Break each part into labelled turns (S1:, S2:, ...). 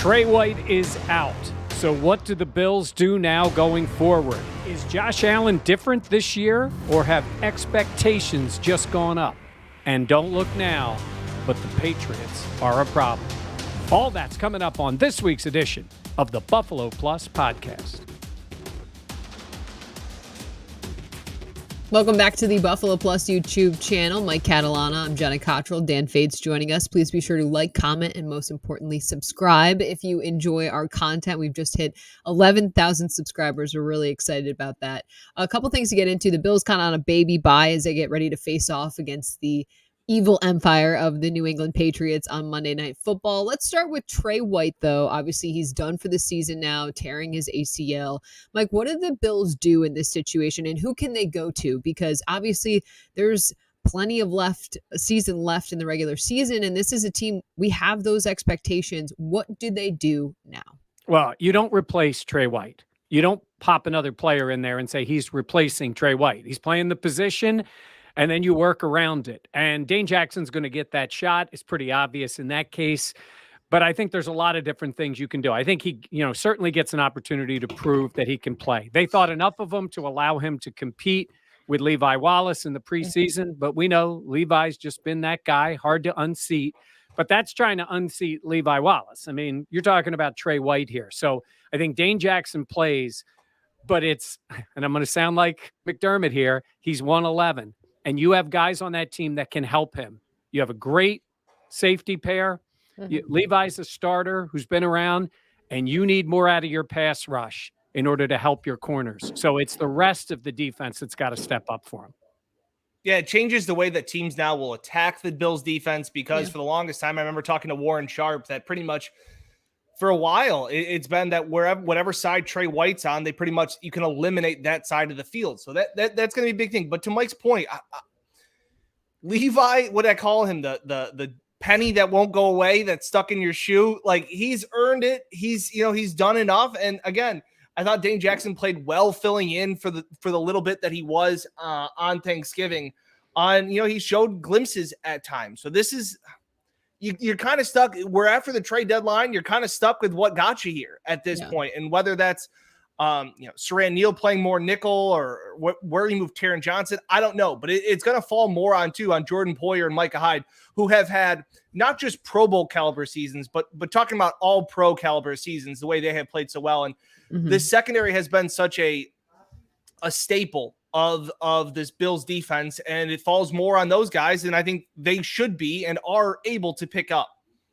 S1: Tre White is out. So what do the Bills do now going forward? Is Josh Allen different this year, or have expectations just gone up? And don't look now, but the Patriots are a problem. All that's coming up on this week's edition of the Buffalo Plus podcast.
S2: Welcome back to the Buffalo Plus YouTube channel. Mike Catalana, I'm Jenna, Cottrell, Dan Fetes joining us. Please be sure to like, comment, and most importantly, subscribe if you enjoy our content. We've just hit 11,000 subscribers. We're really excited about that. A couple things to get into. The Bills kind of on a baby bye as they get ready to face off against the evil empire of the New England Patriots on Monday Night Football. Let's start with Tre White, though. Obviously, he's done for the season now, tearing his ACL. Mike, what do the Bills do in this situation, and who can they go to? Because obviously, there's plenty of season left in the regular season, and this is a team, we have those expectations. What do they do now?
S1: Well, you don't replace Tre White. You don't pop another player in there and say he's replacing Tre White. He's playing the position, and then you work around it. And Dane Jackson's going to get that shot. It's pretty obvious in that case. But I think there's a lot of different things you can do. I think he, certainly gets an opportunity to prove that he can play. They thought enough of him to allow him to compete with Levi Wallace in the preseason. But we know Levi's just been that guy, hard to unseat. But that's trying to unseat Levi Wallace. I mean, you're talking about Tre White here. So I think Dane Jackson plays, but it's, and I'm going to sound like McDermott here, he's 111. And you have guys on that team that can help him. You have a great safety pair. Levi's a starter who's been around, and you need more out of your pass rush in order to help your corners. So it's the rest of the defense that's got to step up for him.
S3: Yeah, it changes the way that teams now will attack the Bills defense because for the longest time, I remember talking to Warren Sharp that pretty much for a while, it's been that whatever side Tre White's on, they pretty much, you can eliminate that side of the field. So that's going to be a big thing. But to Mike's point, Levi, what I call him, the penny that won't go away, that's stuck in your shoe, like he's earned it. He's done enough. And again, I thought Dane Jackson played well filling in for the little bit that he was on Thanksgiving. He showed glimpses at times. So this is. You're kind of stuck. We're after the trade deadline. You're kind of stuck with what got you here at this point. And whether that's, Saran Neal playing more nickel or where you move Taron Johnson, I don't know. But it's going to fall more on Jordan Poyer and Micah Hyde, who have had not just Pro Bowl caliber seasons, but talking about all pro caliber seasons, the way they have played so well. And this secondary has been such a staple of this Bills defense, and it falls more on those guys, and I think they should be and are able to pick up.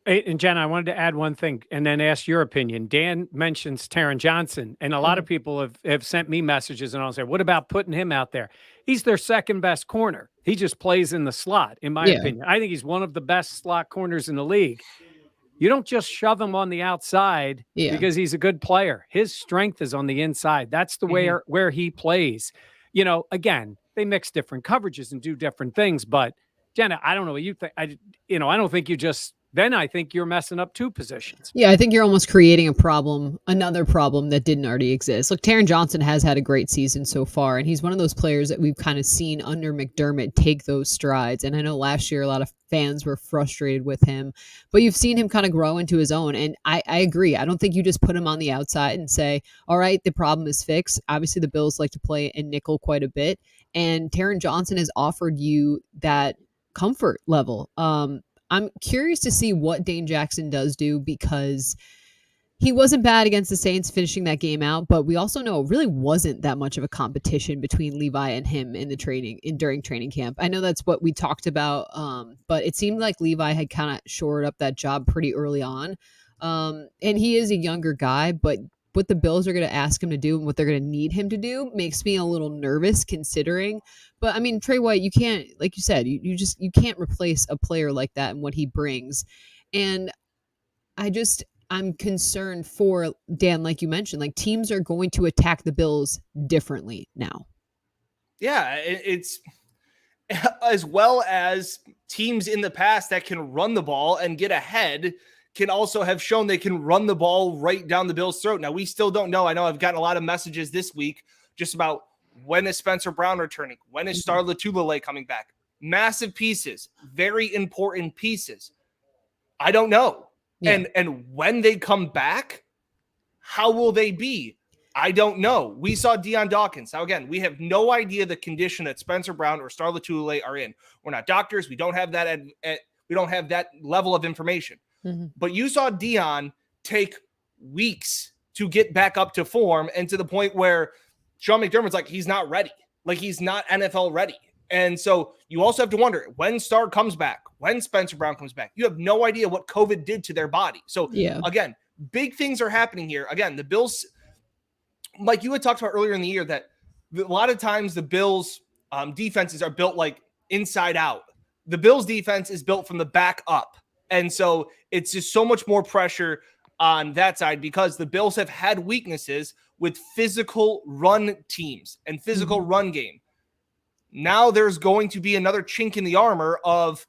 S1: Hey, and Jenna, I wanted to add one thing and then ask your opinion. Dan mentions Taron Johnson, and a lot of people have sent me messages, and I'll say, what about putting him out there? He's their second best corner. He just plays in the slot, in my opinion. I think he's one of the best slot corners in the league. You don't just shove him on the outside because he's a good player. His strength is on the inside. That's the way where he plays. Again, they mix different coverages and do different things. But Jenna, I don't know what you think. I don't think you just. Then I think you're messing up two positions.
S2: Yeah, I think you're almost creating another problem that didn't already exist. Look, Taron Johnson has had a great season so far, and he's one of those players that we've kind of seen under McDermott take those strides. And I know last year a lot of fans were frustrated with him, but you've seen him kind of grow into his own. And I agree. I don't think you just put him on the outside and say, all right, the problem is fixed. Obviously, the Bills like to play in nickel quite a bit, and Taron Johnson has offered you that comfort level. I'm curious to see what Dane Jackson does do, because he wasn't bad against the Saints finishing that game out, but we also know it really wasn't that much of a competition between Levi and him during training camp. I know that's what we talked about, but it seemed like Levi had kind of shored up that job pretty early on. And he is a younger guy, but what the Bills are going to ask him to do and what they're going to need him to do makes me a little nervous considering. But I mean, Tre White, you can't, like you said, you can't replace a player like that and what he brings. And I'm concerned for Dan, like you mentioned, like teams are going to attack the Bills differently now.
S3: Yeah, it's as well as teams in the past that can run the ball and get ahead can also have shown they can run the ball right down the Bills' throat. Now, we still don't know. I know I've gotten a lot of messages this week just about when is Spencer Brown returning? When is Star Latulele coming back? Massive pieces, very important pieces. I don't know.
S2: Yeah.
S3: And when they come back, how will they be? I don't know. We saw Dion Dawkins. Now, again, we have no idea the condition that Spencer Brown or Star Lotulelei are in. We're not doctors. We don't have that. We don't have that level of information.
S2: Mm-hmm.
S3: But you saw Dion take weeks to get back up to form, and to the point where Sean McDermott's like, he's not ready. Like, he's not NFL ready. And so you also have to wonder when Star comes back, when Spencer Brown comes back. You have no idea what COVID did to their body. So again, big things are happening here. Again, the Bills, like you had talked about earlier in the year, that a lot of times the Bills defenses are built like inside out. The Bills defense is built from the back up. And so it's just so much more pressure on that side because the Bills have had weaknesses with physical run teams and physical run game. Now there's going to be another chink in the armor of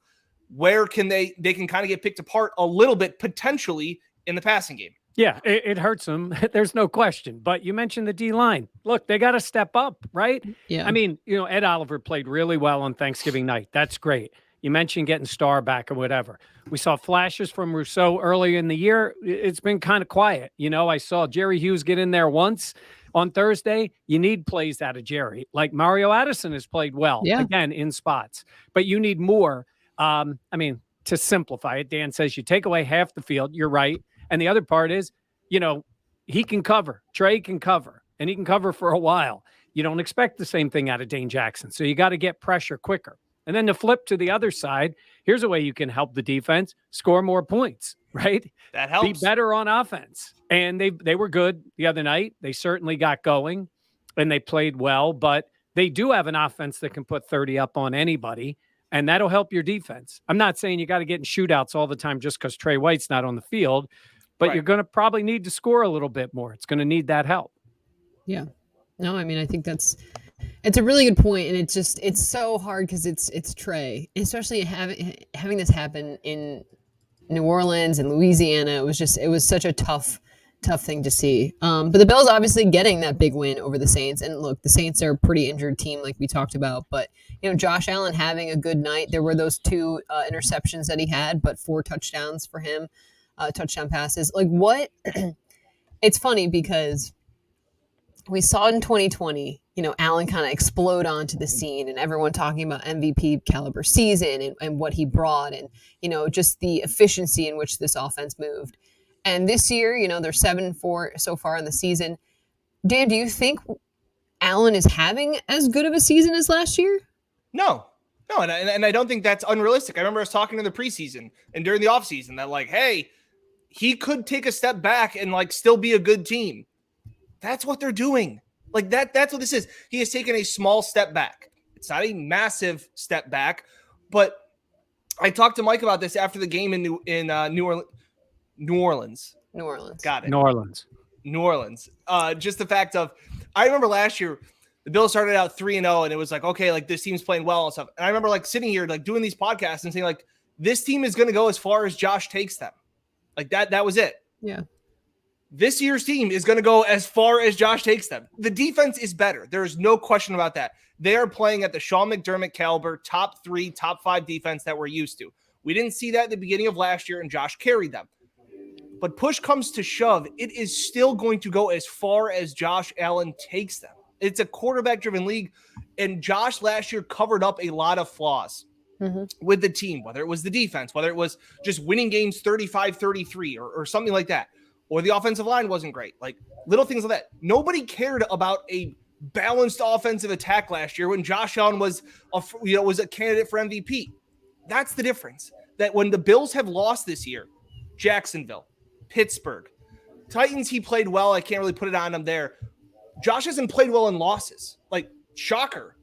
S3: where can they can kind of get picked apart a little bit potentially in the passing game.
S1: Yeah, it hurts them. There's no question. But you mentioned the D-line. Look, they got to step up, right?
S2: Yeah.
S1: I mean, Ed Oliver played really well on Thanksgiving night. That's great. You mentioned getting Star back or whatever. We saw flashes from Rousseau early in the year. It's been kind of quiet. I saw Jerry Hughes get in there once on Thursday. You need plays out of Jerry. Like Mario Addison has played well, again, in spots. But you need more. To simplify it, Dan says you take away half the field. You're right. And the other part is, he can cover. Tre can cover. And he can cover for a while. You don't expect the same thing out of Dane Jackson. So you got to get pressure quicker. And then to flip to the other side, here's a way you can help the defense score more points, right?
S3: That helps.
S1: Be better on offense. And they were good the other night. They certainly got going and they played well, but they do have an offense that can put 30 up on anybody, and that'll help your defense. I'm not saying you got to get in shootouts all the time just because Tre White's not on the field, but you're going to probably need to score a little bit more. It's going to need that help.
S2: Yeah. No, I think it's a really good point, and it's so hard because it's Tre, especially having this happen in New Orleans and Louisiana. It was such a tough thing to see. But the Bills obviously getting that big win over the Saints, and look, the Saints are a pretty injured team, like we talked about. But Josh Allen having a good night. There were those 2 interceptions that he had, but 4 touchdowns for him, touchdown passes. Like what? It's funny because we saw in 2020, Allen kind of explode onto the scene and everyone talking about MVP caliber season and what he brought and, just the efficiency in which this offense moved. And this year, they're 7-4 so far in the season. Dan, do you think Allen is having as good of a season as last year?
S3: No, and I don't think that's unrealistic. I remember us talking in the preseason and during the offseason that hey, he could take a step back and still be a good team. That's what they're doing. That's what this is. He has taken a small step back. It's not a massive step back, but I talked to Mike about this after the game in New Orleans. Got it. New Orleans. Just the fact of, I remember last year, the Bills started out 3-0 and it was okay, this team's playing well and stuff. And I remember sitting here, doing these podcasts and saying this team is going to go as far as Josh takes them. That was it.
S2: Yeah.
S3: This year's team is going to go as far as Josh takes them. The defense is better. There is no question about that. They are playing at the Sean McDermott caliber, top 3, top 5 defense that we're used to. We didn't see that at the beginning of last year, and Josh carried them. But push comes to shove, it is still going to go as far as Josh Allen takes them. It's a quarterback-driven league, and Josh last year covered up a lot of flaws with the team, whether it was the defense, whether it was just winning games 35-33 or something like that. Or the offensive line wasn't great. Little things like that. Nobody cared about a balanced offensive attack last year when Josh Allen was a candidate for MVP. That's the difference. That when the Bills have lost this year, Jacksonville, Pittsburgh, Titans, he played well. I can't really put it on him there. Josh hasn't played well in losses. Shocker.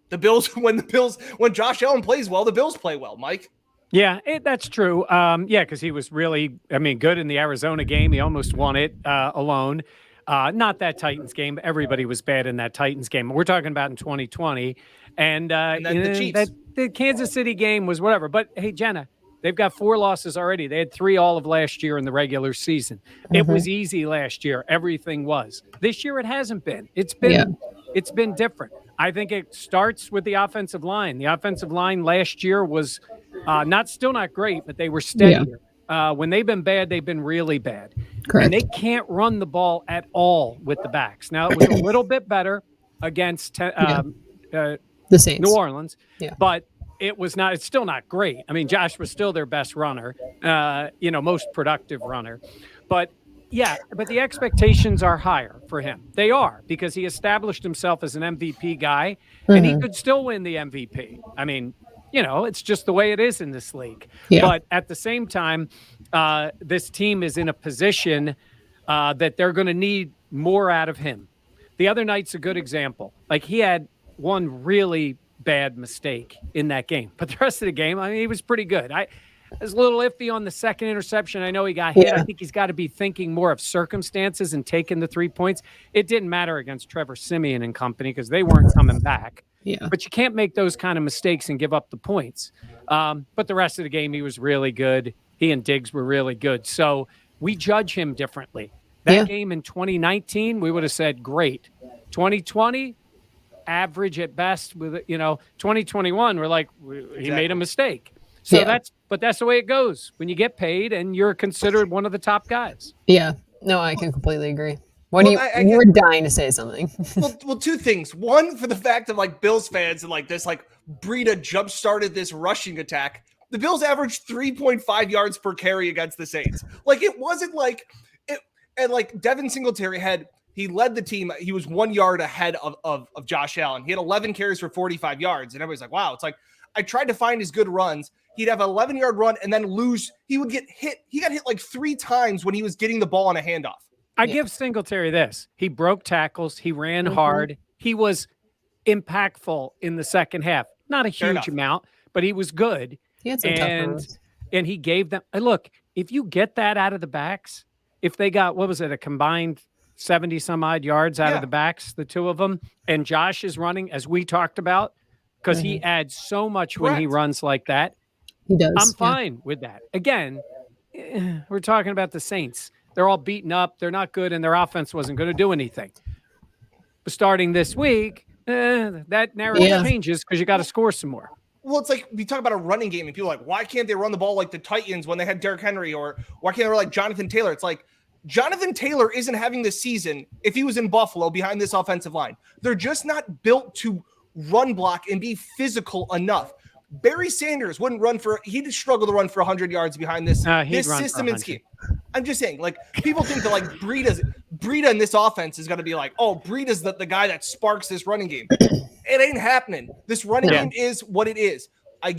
S3: When Josh Allen plays well, the Bills play well, Mike.
S1: Yeah, that's true. Because he was really, good in the Arizona game. He almost won it alone. Not that Titans game. Everybody was bad in that Titans game. We're talking about in 2020. And then
S3: the Chiefs.
S1: The Kansas City game was whatever. But, hey, Jenna, they've got 4 losses already. They had 3 all of last year in the regular season. It was easy last year. Everything was. This year it hasn't been. It's been different. I think it starts with the offensive line. The offensive line last year was still not great, but they were steadier. When they've been bad, they've been really bad.
S2: Correct.
S1: And they can't run the ball at all with the backs. Now, it was a little bit better against
S2: The Saints.
S1: New Orleans,
S2: Yeah.
S1: but it's still not great. I mean, Josh was still their best runner, most productive runner. But but the expectations are higher for him. They are, because he established himself as an MVP guy, and he could still win the MVP. I mean, it's just the way it is in this league.
S2: Yeah.
S1: But at the same time, this team is in a position that they're going to need more out of him. The other night's a good example. Like, he had one really bad mistake in that game, but the rest of the game, I mean, he was pretty good. I was a little iffy on the second interception. I know he got hit.
S2: Yeah.
S1: I think he's got to be thinking more of circumstances and taking the 3 points. It didn't matter against Trevor Siemian and company because they weren't coming back.
S2: Yeah.
S1: But you can't make those kind of mistakes and give up the points. But the rest of the game, he was really good. He and Diggs were really good. So we judge him differently. That game in 2019, we would have said, great. 2020, average at best. With 2021, we're like, he made a mistake. So that's the way it goes when you get paid and you're considered one of the top guys.
S2: Yeah. No, I can completely agree. You were dying to say something.
S3: well, two things. One, for the fact of like Bills fans and like this, like Breida jump started this rushing attack. The Bills averaged 3.5 yards per carry against the Saints. Like, it wasn't like it. And like Devin Singletary he led the team. He was 1 yard ahead of Josh Allen. He had 11 carries for 45 yards. And everybody's like, wow. It's like, I tried to find his good runs. He'd have an 11-yard run and then lose. He would get hit. He got hit like 3 times when he was getting the ball on a handoff.
S1: I give Singletary this. He broke tackles. He ran hard. He was impactful in the second half. Not a huge amount, but he was good.
S2: He had some tough runs.
S1: And he gave them, look, if you get that out of the backs, if they got, a combined 70 some odd yards out of the backs, the two of them, and Josh is running, as we talked about, because he adds so much when he runs like that.
S2: He does.
S1: I'm fine with that. Again, we're talking about the Saints. They're all beaten up. They're not good, and their offense wasn't going to do anything. But starting this week, that narrative changes because you got to score some more.
S3: Well, it's like we talk about a running game, and people are like, why can't they run the ball like the Titans when they had Derrick Henry, or why can't they run like Jonathan Taylor? It's like, Jonathan Taylor isn't having this season if he was in Buffalo behind this offensive line. They're just not built to run block and be physical enough. Barry Sanders wouldn't run he'd struggle to run for 100 yards behind this system and scheme. I'm just saying, like, people think that like Breida in this offense is going to be like, oh, Breida's the guy that sparks this running game. It ain't happening. This running game is what it is. I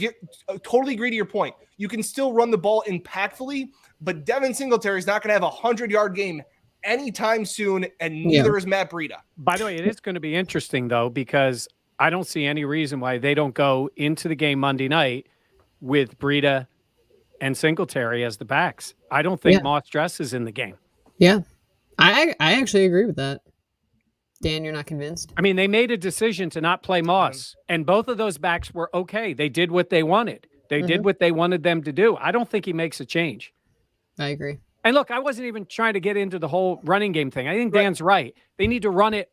S3: totally agree to your point. You can still run the ball impactfully, but Devin Singletary is not going to have a 100-yard game anytime soon, and neither is Matt Breida.
S1: By the way, it is going to be interesting, though, because I don't see any reason why they don't go into the game Monday night with Breida and Singletary as the backs. I don't think Moss Dress is in the game.
S2: Yeah. I actually agree with that. Dan, you're not convinced?
S1: I mean, they made a decision to not play Moss, and both of those backs were okay. They did what they wanted. They did what they wanted them to do. I don't think he makes a change.
S2: I agree.
S1: And look, I wasn't even trying to get into the whole running game thing. I think Dan's right. They need to run it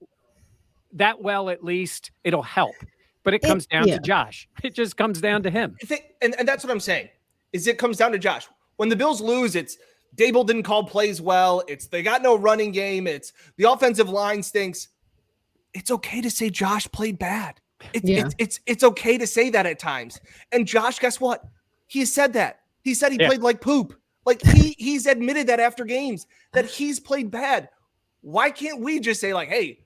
S1: that well, at least. It'll help. But it comes down to Josh. It just comes down to him.
S3: And that's what I'm saying, is it comes down to Josh. When the Bills lose, it's Dable didn't call plays well. It's they got no running game. It's the offensive line stinks. It's okay to say Josh played bad. It's okay to say that at times. And Josh, guess what? He said that. He said he played like poop. Like he's admitted that after games that he's played bad. Why can't we just say like, hey,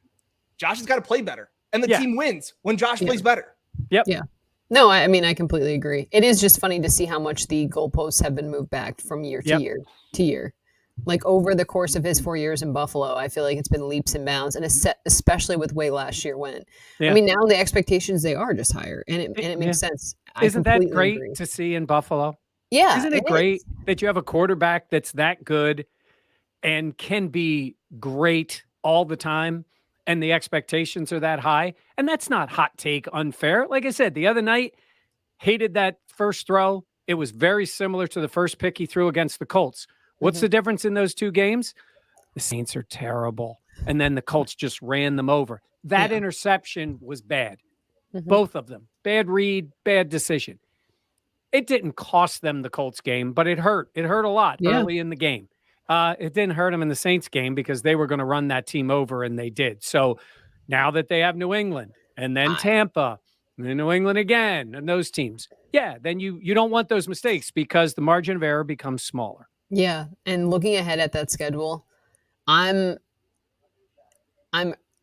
S3: Josh has got to play better, and the team wins when Josh plays better?
S1: Yep.
S2: Yeah. No, I mean, I completely agree. It is just funny to see how much the goalposts have been moved back from year to year to year. Like over the course of his 4 years in Buffalo, I feel like it's been leaps and bounds, and especially with the way last year went. I mean, now the expectations, they are just higher, and it makes sense.
S1: Isn't that great to see in Buffalo?
S2: Yeah.
S1: Isn't it great that you have a quarterback that's that good and can be great all the time, and the expectations are that high? And that's not hot take unfair. Like I said, the other night, hated that first throw. It was very similar to the first pick he threw against the Colts. What's the difference in those two games? The Saints are terrible. And then the Colts just ran them over. That interception was bad. Both of them. Bad read, bad decision. it didn't cost them the Colts game, but it hurt. It hurt a lot early in the game. It didn't hurt them in the Saints game because they were going to run that team over, and they did. So now that they have New England and then Tampa and then New England again and those teams, then you don't want those mistakes because the margin of error becomes smaller.
S2: Yeah, and looking ahead at that schedule, I'm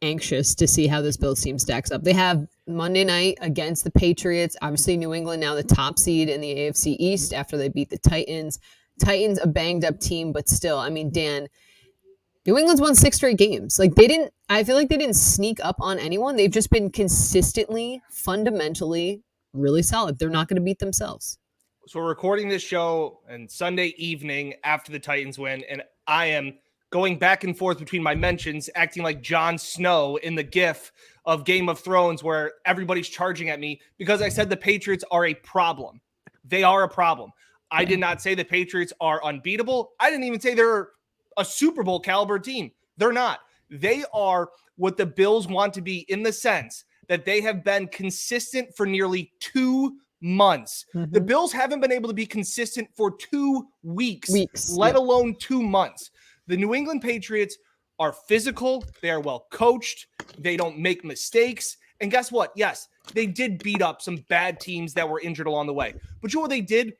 S2: anxious to see how this Bills team stacks up. They have Monday night against the Patriots. Obviously, New England now the top seed in the AFC East after they beat the Titans. Titans, a banged up team, but still, I mean, Dan, New England's won 6 straight games. Like I feel like they didn't sneak up on anyone. They've just been consistently, fundamentally really solid. They're not going to beat themselves.
S3: So we're recording this show on Sunday evening after the Titans win, and I am going back and forth between my mentions, acting like Jon Snow in the gif of Game of Thrones where everybody's charging at me because I said the Patriots are a problem. They are a problem. I did not say the Patriots are unbeatable. I didn't even say they're a Super Bowl caliber team. They're not. They are what the Bills want to be in the sense that they have been consistent for nearly 2 months. Mm-hmm. The Bills haven't been able to be consistent for 2 weeks, let alone 2 months. The New England Patriots are physical. They are well coached. They don't make mistakes. And guess what? Yes, they did beat up some bad teams that were injured along the way. But you know what they did?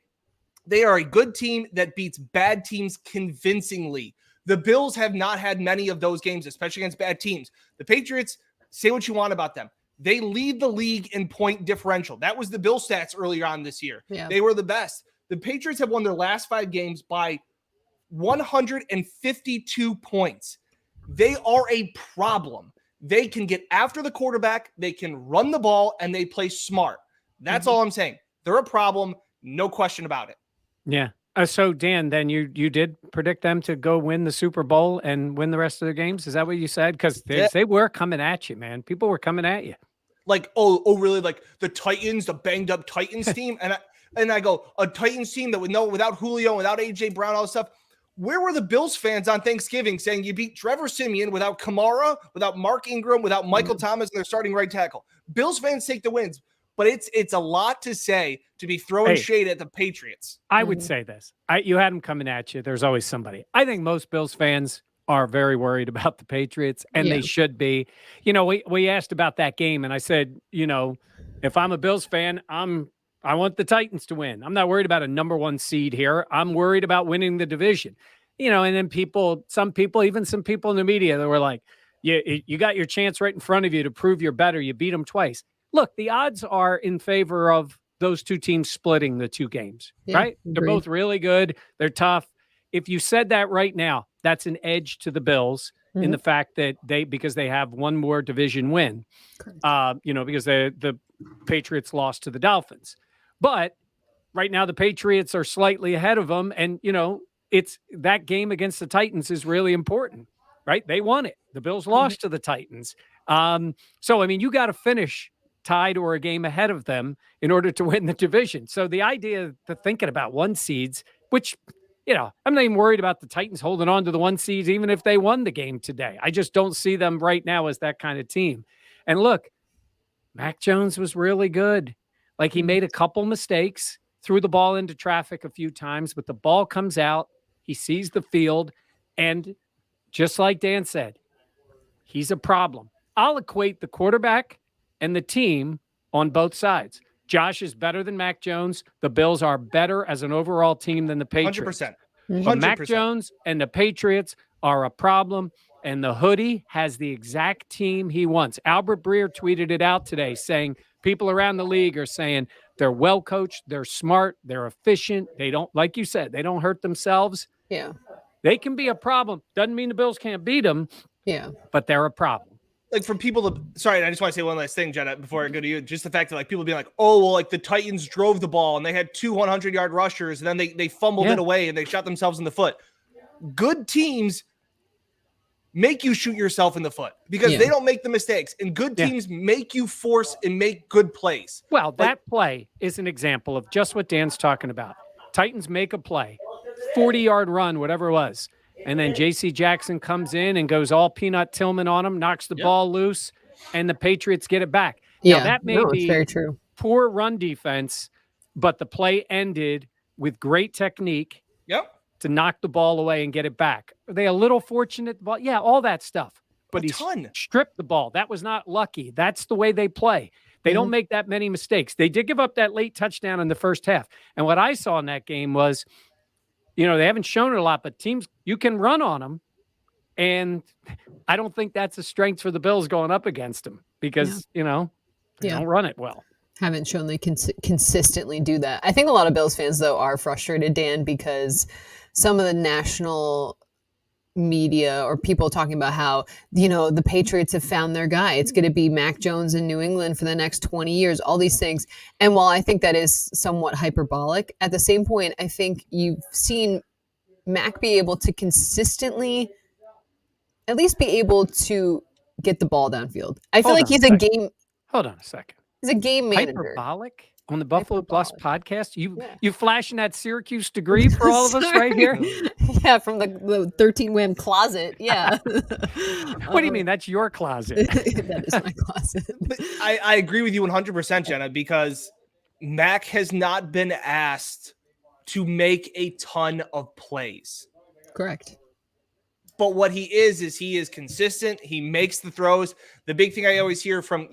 S3: They are a good team that beats bad teams convincingly. The Bills have not had many of those games, especially against bad teams. The Patriots, say what you want about them. They lead the league in point differential. That was the Bill stats earlier on this year. Yeah. They were the best. The Patriots have won their last 5 games by 152 points. They are a problem. They can get after the quarterback, they can run the ball, and they play smart. That's all I'm saying. They're a problem, no question about it.
S1: Yeah. So, Dan, then you did predict them to go win the Super Bowl and win the rest of their games? Is that what you said? Because they were coming at you, man. People were coming at you.
S3: Like, oh, really? Like the Titans, the banged up Titans team? And I go, a Titans team that without Julio, without A.J. Brown, all this stuff. Where were the Bills fans on Thanksgiving saying you beat Trevor Siemian without Kamara, without Mark Ingram, without Michael Thomas, and their starting right tackle? Bills fans take the wins, but it's a lot to say to be throwing shade at the Patriots.
S1: I would say this. You had them coming at you. There's always somebody. I think most Bills fans are very worried about the Patriots, and they should be. You know, we asked about that game, and I said, you know, if I'm a Bills fan, I want the Titans to win. I'm not worried about a number 1 seed here. I'm worried about winning the division. You know, and then some people in the media that were like, you got your chance right in front of you to prove you're better. You beat them twice. Look, the odds are in favor of those 2 teams splitting the 2 games, right? They're both really good. They're tough. If you said that right now, that's an edge to the Bills in the fact that because they have one more division win, you know, because the Patriots lost to the Dolphins. But right now the Patriots are slightly ahead of them. And, you know, it's that game against the Titans is really important, right? They won it. The Bills lost to the Titans. So, I mean, you got to finish tied or a game ahead of them in order to win the division. So the idea of thinking about 1 seeds, which, you know, I'm not even worried about the Titans holding on to the 1 seeds, even if they won the game today. I just don't see them right now as that kind of team. And look, Mac Jones was really good. Like, he made a couple mistakes, threw the ball into traffic a few times, but the ball comes out, he sees the field, and just like Dan said, he's a problem. I'll equate the quarterback and the team on both sides. Josh is better than Mac Jones. The Bills are better as an overall team than the Patriots.
S3: 100%.
S1: But Mac Jones and the Patriots are a problem, and the hoodie has the exact team he wants. Albert Breer tweeted it out today saying people around the league are saying they're well coached, they're smart, they're efficient. They don't, like you said, they don't hurt themselves.
S2: Yeah.
S1: They can be a problem. Doesn't mean the Bills can't beat them.
S2: Yeah.
S1: But they're a problem.
S3: Like, for people to, sorry, I just want to say one last thing, Jenna, before I go to you. Just the fact that, like, people being like, oh, well, like, the Titans drove the ball and they had 2 100-yard rushers and then they fumbled it away and they shot themselves in the foot. Good teams make you shoot yourself in the foot because they don't make the mistakes, and good teams make you force and make good plays.
S1: Well, that play is an example of just what Dan's talking about. Titans make a play, 40-yard run, whatever it was. And then J.C. Jackson comes in and goes all Peanut Tillman on him, knocks the ball loose, and the Patriots get it back.
S2: Yeah,
S1: now, that may be
S2: very true.
S1: Poor run defense, but the play ended with great technique
S3: Yep.
S1: to knock the ball away and get it back. Are they a little fortunate? Well, yeah, all that stuff. But he stripped the ball. That was not lucky. That's the way they play. They don't make that many mistakes. They did give up that late touchdown in the first half. And what I saw in that game was, they haven't shown it a lot, but teams, you can run on them. And I don't think that's a strength for the Bills going up against them because, they don't run it well.
S2: Haven't shown they can consistently do that. I think a lot of Bills fans, though, are frustrated, Dan, because some of the national media or people talking about how, the Patriots have found their guy. It's going to be Mac Jones in New England for the next 20 years, all these things. And while I think that is somewhat hyperbolic, at the same point, I think you've seen Mac be able to consistently at least be able to get the ball downfield. I feel like he's a game.
S1: Hold on a second.
S2: He's a game manager.
S1: Hyperbolic on the Buffalo Plus podcast. You flashing that Syracuse degree for all of us right here?
S2: Yeah, from the 13 Wham closet. Yeah.
S1: What do you mean? That's your closet.
S2: That is my closet.
S3: I agree with you 100%, Jenna, because Mac has not been asked to make a ton of plays.
S2: Correct.
S3: But what he is consistent. He makes the throws. The big thing I always hear from,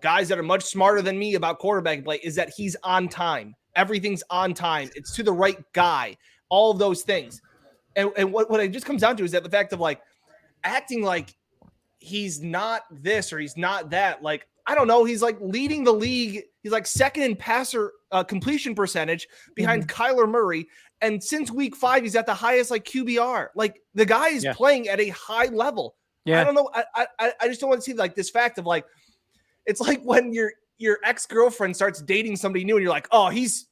S3: guys that are much smarter than me about quarterback play is that he's on time. Everything's on time. It's to the right guy. All of those things. And what it just comes down to is that the fact of acting like he's not this or he's not that. Like, I don't know. He's leading the league. He's second in passer completion percentage behind Kyler Murray. And since week 5, he's at the highest QBR. The guy is playing at a high level. Yeah. I don't know. I just don't want to see this fact of it's like when your ex-girlfriend starts dating somebody new and you're like, oh, he's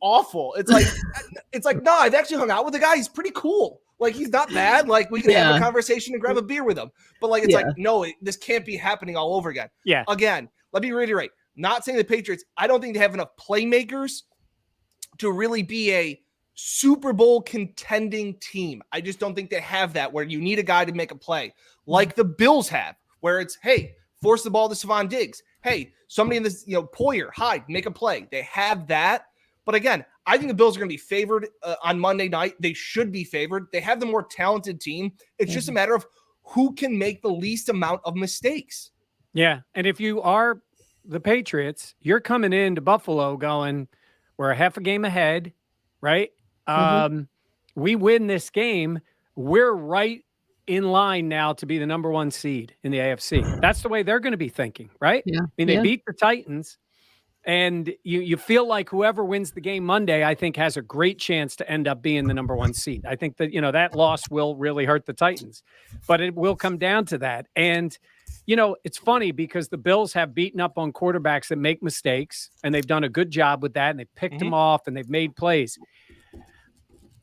S3: awful. It's like, no, I've actually hung out with the guy. He's pretty cool. He's not bad. We can have a conversation and grab a beer with him. But no, this can't be happening all over again.
S1: Yeah.
S3: Again, let me reiterate. Not saying the Patriots, I don't think they have enough playmakers to really be a Super Bowl contending team. I just don't think they have that where you need a guy to make a play like the Bills have, where it's, hey, force the ball to Stephon Diggs. Hey, somebody in this, Poyer, Hyde, make a play. They have that. But again, I think the Bills are going to be favored on Monday night. They should be favored. They have the more talented team. It's just a matter of who can make the least amount of mistakes.
S1: Yeah. And if you are the Patriots, you're coming into Buffalo going, we're a half a game ahead, right? We win this game. We're right in line now to be the number 1 seed in the AFC. That's the way they're going to be thinking, right? Yeah. I mean, they beat the Titans, and you feel like whoever wins the game Monday, I think, has a great chance to end up being the number 1 seed. I think that, that loss will really hurt the Titans, but it will come down to that. And, it's funny because the Bills have beaten up on quarterbacks that make mistakes, and they've done a good job with that, and they picked them off, and they've made plays.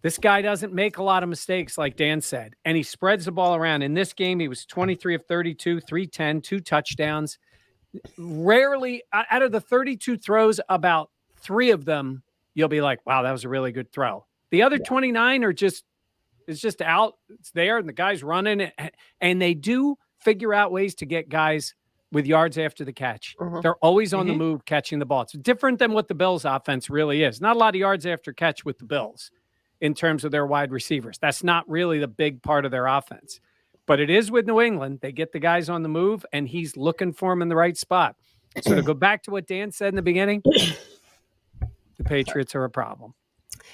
S1: This guy doesn't make a lot of mistakes, like Dan said, and he spreads the ball around. In this game, he was 23 of 32, 310, 2 touchdowns. Rarely, out of the 32 throws, about 3 of them, you'll be like, wow, that was a really good throw. The other 29 are it's just out. It's there, and the guy's running, and they do figure out ways to get guys with yards after the catch. They're always on the move catching the ball. It's different than what the Bills' offense really is. Not a lot of yards after catch with the Bills in terms of their wide receivers. That's not really the big part of their offense. But it is with New England. They get the guys on the move, and he's looking for them in the right spot. So to go back to what Dan said in the beginning, the Patriots are a problem.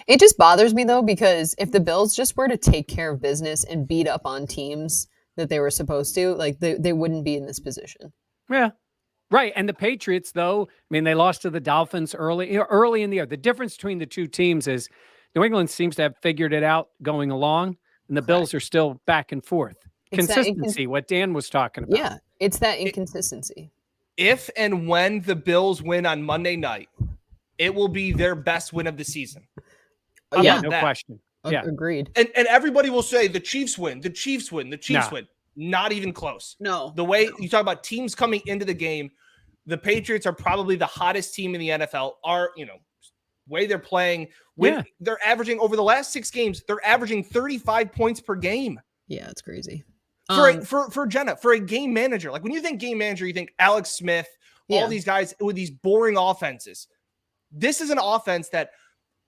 S2: It just bothers me, though, because if the Bills just were to take care of business and beat up on teams that they were supposed to, they wouldn't be in this position.
S1: Yeah. Right. And the Patriots, though, I mean, they lost to the Dolphins early in the year. The difference between the two teams is New England seems to have figured it out going along, and the Bills are still back and forth. Consistency, what Dan was talking about.
S2: Yeah, it's that inconsistency.
S3: If and when the Bills win on Monday night, it will be their best win of the season.
S1: Yeah, no question. Yeah.
S2: Agreed.
S3: And everybody will say the Chiefs win, the Chiefs win, the Chiefs win. Not even close.
S2: No.
S3: The way you talk about teams coming into the game, the Patriots are probably the hottest team in the NFL. Way they're playing, they're averaging over the last 6 games, they're averaging 35 points per game.
S2: Yeah, it's crazy.
S3: For Jenna, for a game manager, when you think game manager, you think Alex Smith, all these guys with these boring offenses. This is an offense that,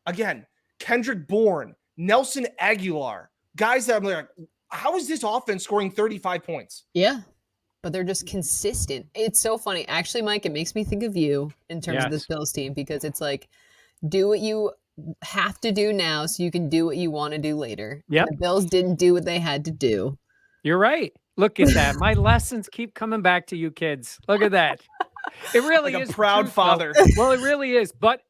S3: again, Kendrick Bourne, Nelson Aguilar, guys that I'm like, how is this offense scoring 35 points?
S2: Yeah, but they're just consistent. It's so funny. Actually, Mike, it makes me think of you in terms of this Bills team, because it's like, do what you have to do now so you can do what you want to do later.
S1: Yep.
S2: The Bills didn't do what they had to do.
S1: You're right. Look at that. My lessons keep coming back to you kids. Look at that. It really
S3: like
S1: is
S3: a proud father.
S1: Well, it really is. But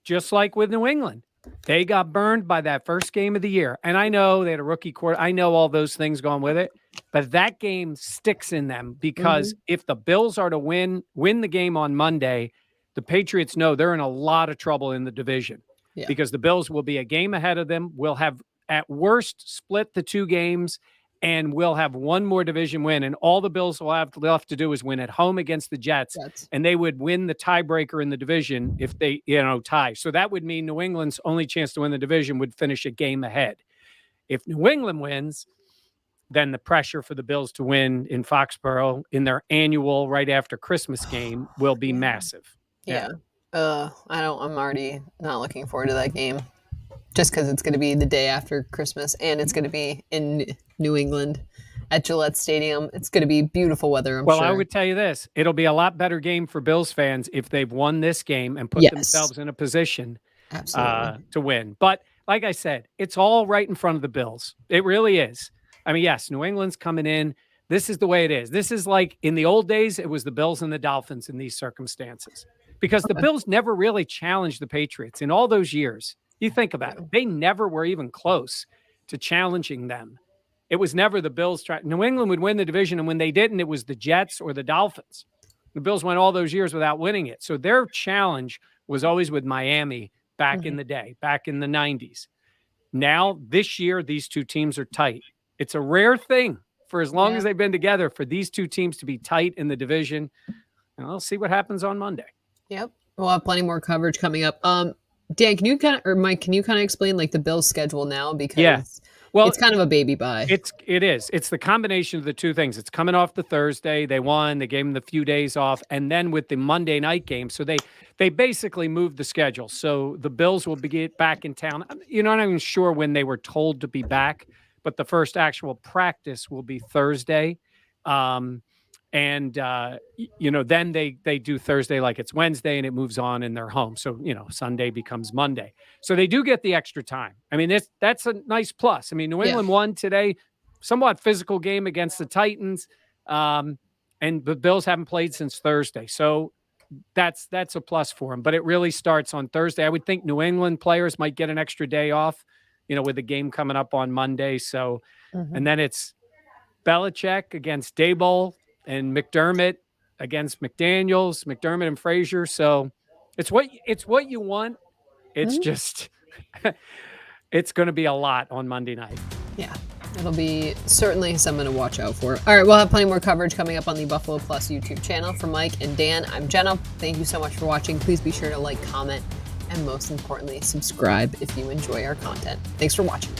S1: just like with New England, they got burned by that first game of the year. And I know they had a rookie quarter. I know all those things going with it. But that game sticks in them, because if the Bills are to win the game on Monday, the Patriots know they're in a lot of trouble in the division, because the Bills will be a game ahead of them. We'll have at worst split the 2 games, and we'll have one more division win. And all the Bills will have left to do is win at home against the Jets. And they would win the tiebreaker in the division if they, tie. So that would mean New England's only chance to win the division would finish a game ahead. If New England wins, then the pressure for the Bills to win in Foxborough in their annual right after Christmas game will be massive.
S2: Yeah. I'm already not looking forward to that game, just because it's going to be the day after Christmas, and it's going to be in New England at Gillette Stadium. It's going to be beautiful weather, I'm sure.
S1: Well, I would tell you this. It'll be a lot better game for Bills fans if they've won this game and put themselves in a position to win. But like I said, it's all right in front of the Bills. It really is. I mean, yes, New England's coming in. This is the way it is. This is like in the old days, it was the Bills and the Dolphins in these circumstances, because the Bills never really challenged the Patriots in all those years. You think about it. They never were even close to challenging them. It was never the Bills. New England would win the division, and when they didn't, it was the Jets or the Dolphins. The Bills went all those years without winning it. So their challenge was always with Miami back in the day, back in the 90s. Now, this year, these two teams are tight. It's a rare thing for as long as they've been together for these two teams to be tight in the division. And we'll see what happens on Monday.
S2: Yep. We'll have plenty more coverage coming up. Dan, Mike, can you kind of explain like the Bills schedule now? Because it's kind of a baby buy.
S1: It is. It's the combination of the two things. It's coming off the Thursday. They won. They gave them the few days off. And then with the Monday night game. So they basically moved the schedule. So the Bills will be back in town. You're not even sure when they were told to be back, but the first actual practice will be Thursday. Then they do Thursday like it's Wednesday, and it moves on and they're home. So, Sunday becomes Monday. So they do get the extra time. I mean, that's a nice plus. I mean, New England won today, somewhat physical game against the Titans. And the Bills haven't played since Thursday. So that's a plus for them, but it really starts on Thursday. I would think New England players might get an extra day off, with the game coming up on Monday. So, and then it's Belichick against Daboll, and McDermott against McDaniels, McDermott and Frazier. So it's what you want. It's just, it's going to be a lot on Monday night.
S2: Yeah, it'll be certainly something to watch out for. All right, we'll have plenty more coverage coming up on the Buffalo Plus YouTube channel. For Mike and Dan, I'm Jenna. Thank you so much for watching. Please be sure to like, comment, and most importantly, subscribe if you enjoy our content. Thanks for watching.